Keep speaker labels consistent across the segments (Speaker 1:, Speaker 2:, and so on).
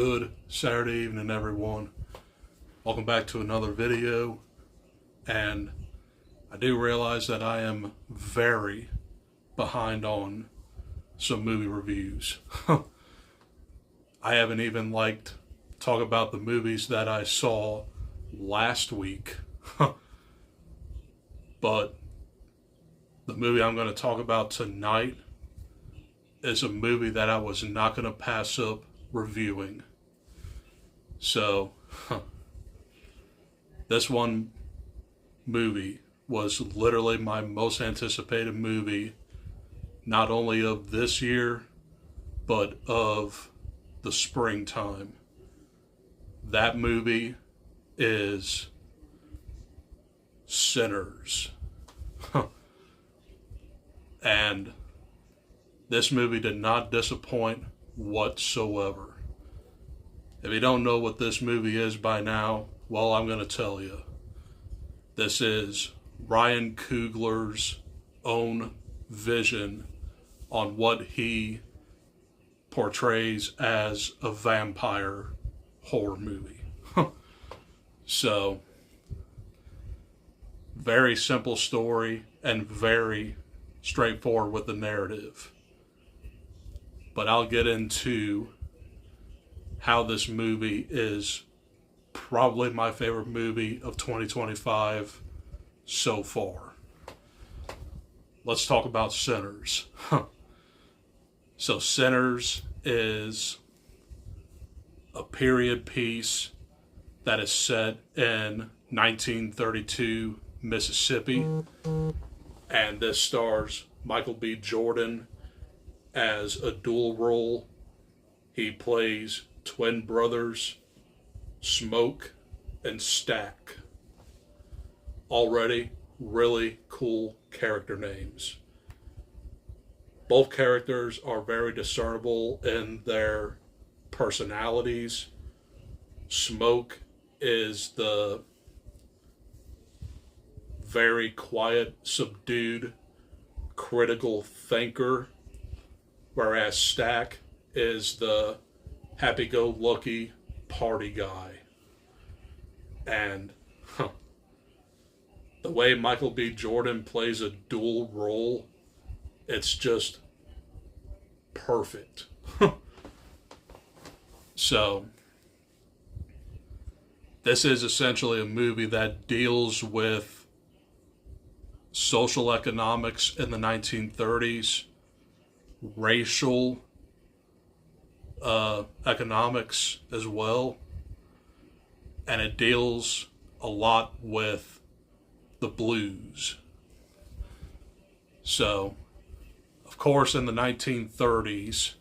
Speaker 1: Good Saturday evening, everyone. Welcome back to another video. And I do realize that I am very behind on some movie reviews. I haven't even talk about the movies that I saw last week. But the movie I'm going to talk about tonight is a movie that I was not going to pass up reviewing. So, this one movie was literally my most anticipated movie, not only of this year, but of the springtime. That movie is Sinners. And this movie did not disappoint whatsoever. If you don't know what this movie is by now, well, I'm going to tell you. This is Ryan Coogler's own vision on what he portrays as a vampire horror movie. So, very simple story and very straightforward with the narrative. But I'll get into how this movie is probably my favorite movie of 2025 so far. Let's talk about Sinners. So Sinners is a period piece that is set in 1932 Mississippi, and this stars Michael B. Jordan as a dual role. He plays twin brothers Smoke and Stack. Already really cool character names. Both characters are very discernible in their personalities. Smoke is the very quiet, subdued, critical thinker, whereas Stack is the happy-go-lucky party guy. And the way Michael B. Jordan plays a dual role, it's just perfect. So, this is essentially a movie that deals with social economics in the 1930s, racial economics as well, and it deals a lot with the blues. So, of course, in the 1930s,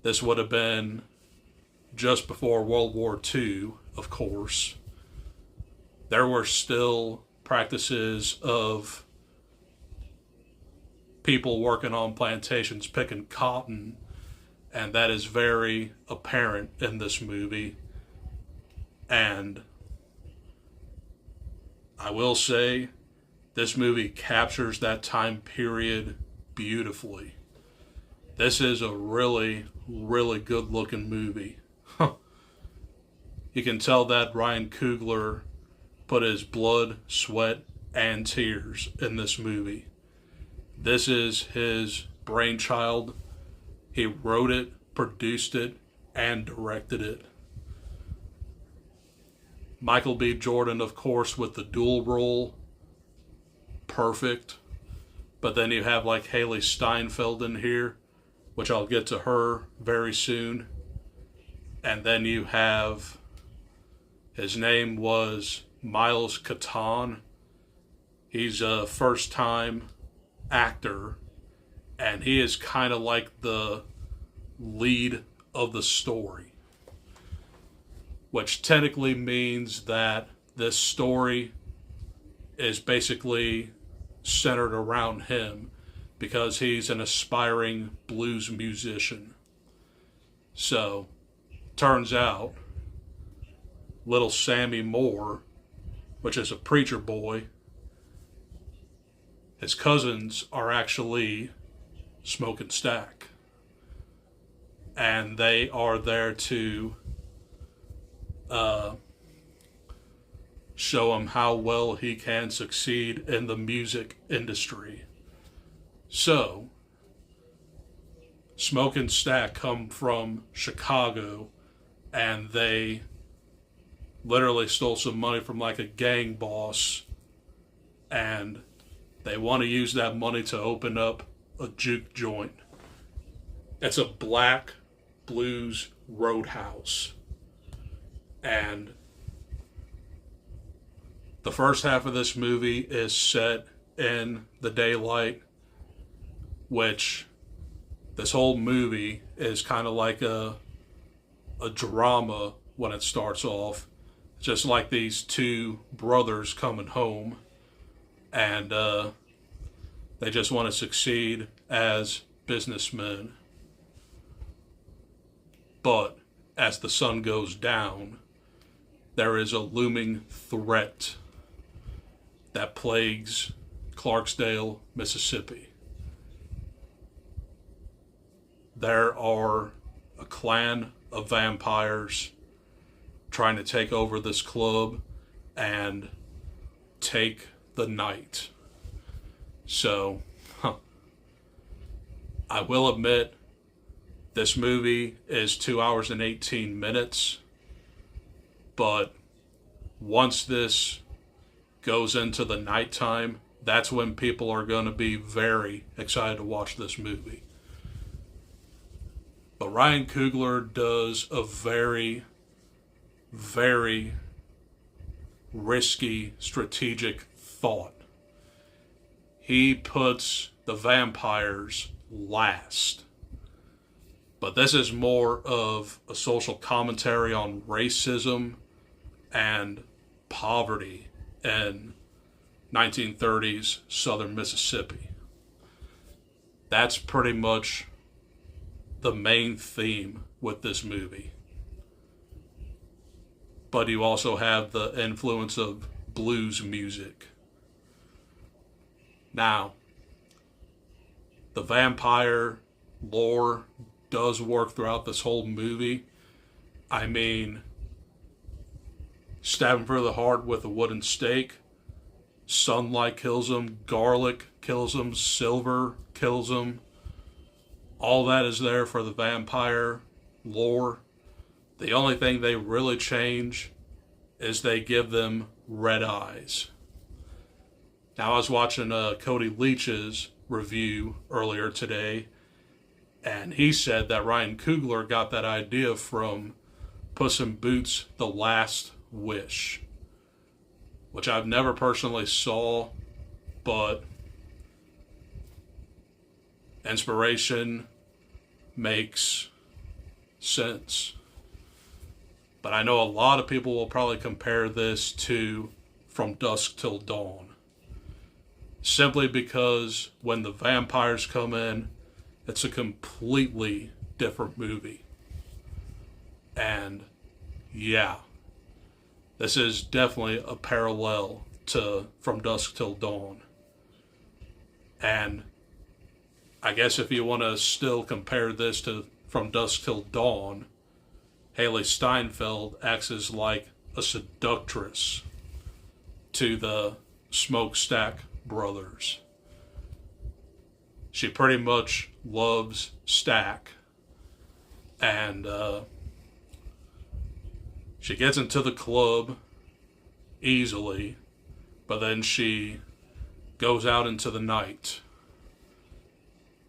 Speaker 1: this would have been just before World War II, of course. There were still practices of people working on plantations picking cotton, and that is very apparent in this movie. And I will say, this movie captures that time period beautifully. This is a really, really good looking movie. You can tell that Ryan Coogler put his blood, sweat, and tears in this movie. This is his brainchild. He wrote it, produced it, and directed it. Michael B. Jordan, of course, with the dual role, perfect. But then you have Haley Steinfeld in here, which I'll get to her very soon. And then you have, his name was Miles Catan. He's a first-time actor, and he is kind of like the lead of the story, which technically means that this story is basically centered around him because he's an aspiring blues musician. So, turns out, little Sammy Moore, which is a preacher boy, his cousins are actually Smoke and Stack. and they are there to show him how well he can succeed in the music industry. So, Smoke and Stack come from Chicago, and they literally stole some money from like a gang boss, and they want to use that money to open up a juke joint. It's a black blues roadhouse. And the first half of this movie is set in the daylight, which this whole movie is kind of like a drama when it starts off. Just like these two brothers coming home, and they just want to succeed as businessmen. But as the sun goes down, there is a looming threat that plagues Clarksdale, Mississippi. There are a clan of vampires trying to take over this club and take the night. So, I will admit, this movie is 2 hours and 18 minutes, but once this goes into the nighttime, that's when people are going to be very excited to watch this movie. But Ryan Coogler does a very, very risky strategic thought. He puts the vampires last. But this is more of a social commentary on racism and poverty in 1930s southern Mississippi. That's pretty much the main theme with this movie. But you also have the influence of blues music. Now, the vampire lore does work throughout this whole movie. I mean, stab him through the heart with a wooden stake, sunlight kills him, garlic kills him, silver kills him. All that is there for the vampire lore. The only thing they really change is they give them red eyes. Now, I was watching Cody Leach's review earlier today, and he said that Ryan Coogler got that idea from Puss in Boots: The Last Wish, which I've never personally saw, but inspiration makes sense. But I know a lot of people will probably compare this to From Dusk Till Dawn, simply because when the vampires come in, it's a completely different movie. And yeah, this is definitely a parallel to From Dusk Till Dawn. And I guess if you want to still compare this to From Dusk Till Dawn, Haley Steinfeld acts as like a seductress to the Smokestack brothers. She pretty much loves Stack, and she gets into the club easily, but then she goes out into the night,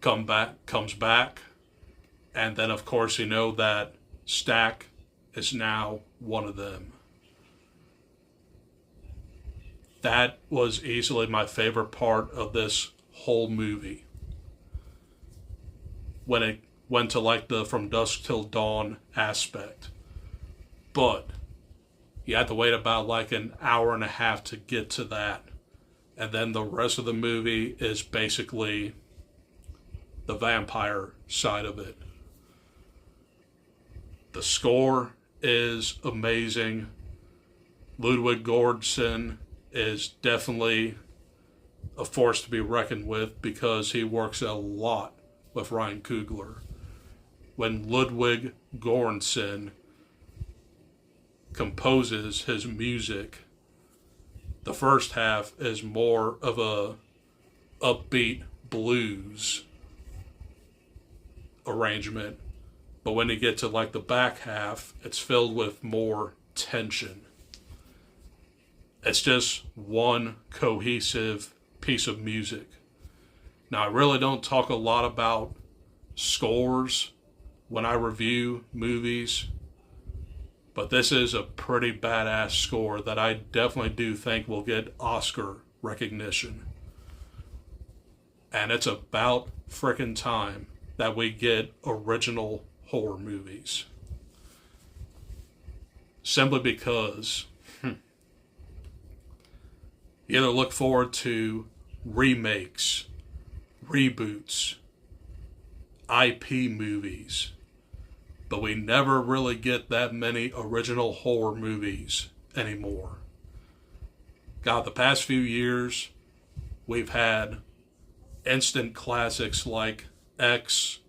Speaker 1: comes back, and then of course you know that Stack is now one of them. That was easily my favorite part of this whole movie. When it went to like the From Dusk Till Dawn aspect. But you had to wait about like an hour and a half to get to that. And then the rest of the movie is basically the vampire side of it. The score is amazing. Ludwig Göransson is definitely a force to be reckoned with because he works a lot with Ryan Coogler. when Ludwig Göransson composes his music, the first half is more of a upbeat blues arrangement, but when you get to like the back half, it's filled with more tension. It's just one cohesive piece of music. Now, I really don't talk a lot about scores when I review movies, but this is a pretty badass score that I definitely do think will get Oscar recognition. And it's about frickin' time that we get original horror movies. Simply because you either look forward to remakes, reboots, IP movies, but we never really get that many original horror movies anymore. God, the past few years, we've had instant classics like X,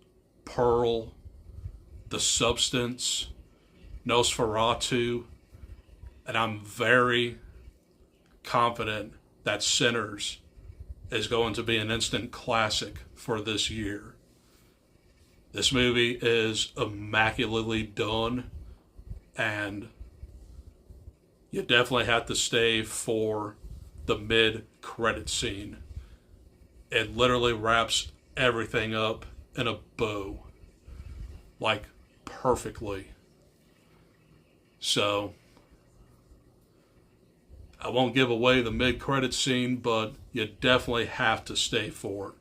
Speaker 1: Pearl, The Substance, Nosferatu, and I'm very confident that Sinners is going to be an instant classic for this year. This movie is immaculately done, and you definitely have to stay for the mid-credit scene. It literally wraps everything up in a bow, like perfectly. So, I won't give away the mid-credit scene, but you definitely have to stay for it,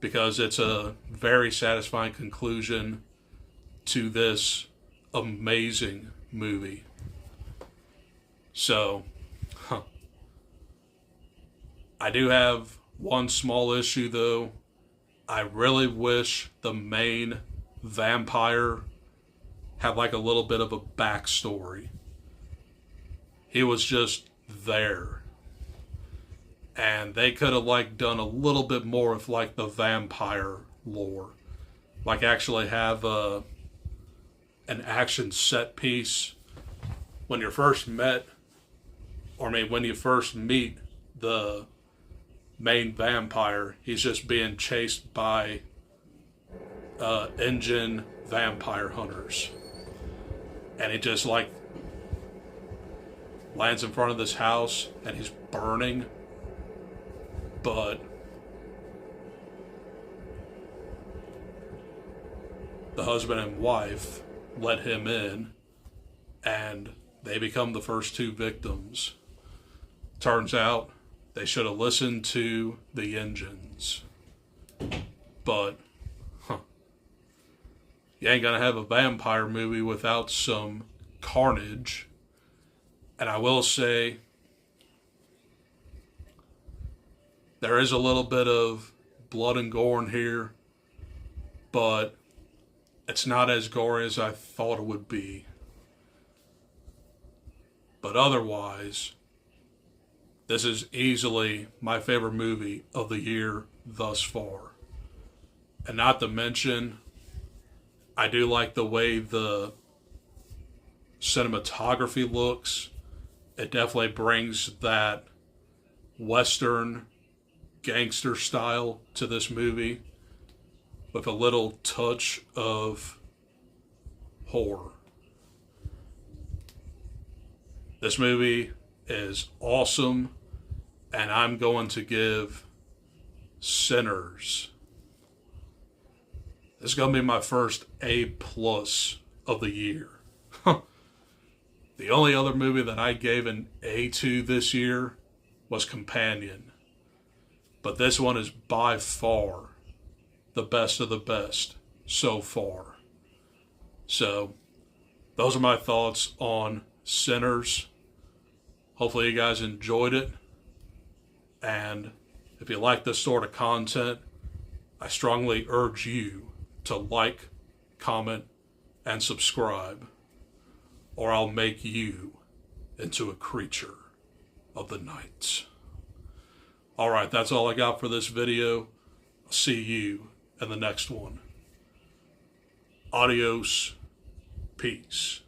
Speaker 1: because it's a very satisfying conclusion to this amazing movie. So, I do have one small issue though. I really wish the main vampire had like a little bit of a backstory. He was just there. And they could have like done a little bit more with like the vampire lore. Like actually have an action set piece when you're first met, or maybe when you first meet the main vampire. He's just being chased by engine vampire hunters. And he just like lands in front of this house and he's burning. But the husband and wife let him in, and they become the first two victims. Turns out they should have listened to the engines. But, you ain't gonna have a vampire movie without some carnage. And I will say, there is a little bit of blood and gore in here, but it's not as gory as I thought it would be. But otherwise, this is easily my favorite movie of the year thus far. And not to mention, I do like the way the cinematography looks. It definitely brings that Western gangster style to this movie with a little touch of horror. This movie is awesome, and I'm going to give Sinners. This is going to be my first A+ of the year. The only other movie that I gave an A to this year was Companion. But this one is by far the best of the best so far. So, those are my thoughts on Sinners. Hopefully you guys enjoyed it. And if you like this sort of content, I strongly urge you to like, comment, and subscribe, or I'll make you into a creature of the night. Alright, that's all I got for this video. I'll see you in the next one. Adios. Peace.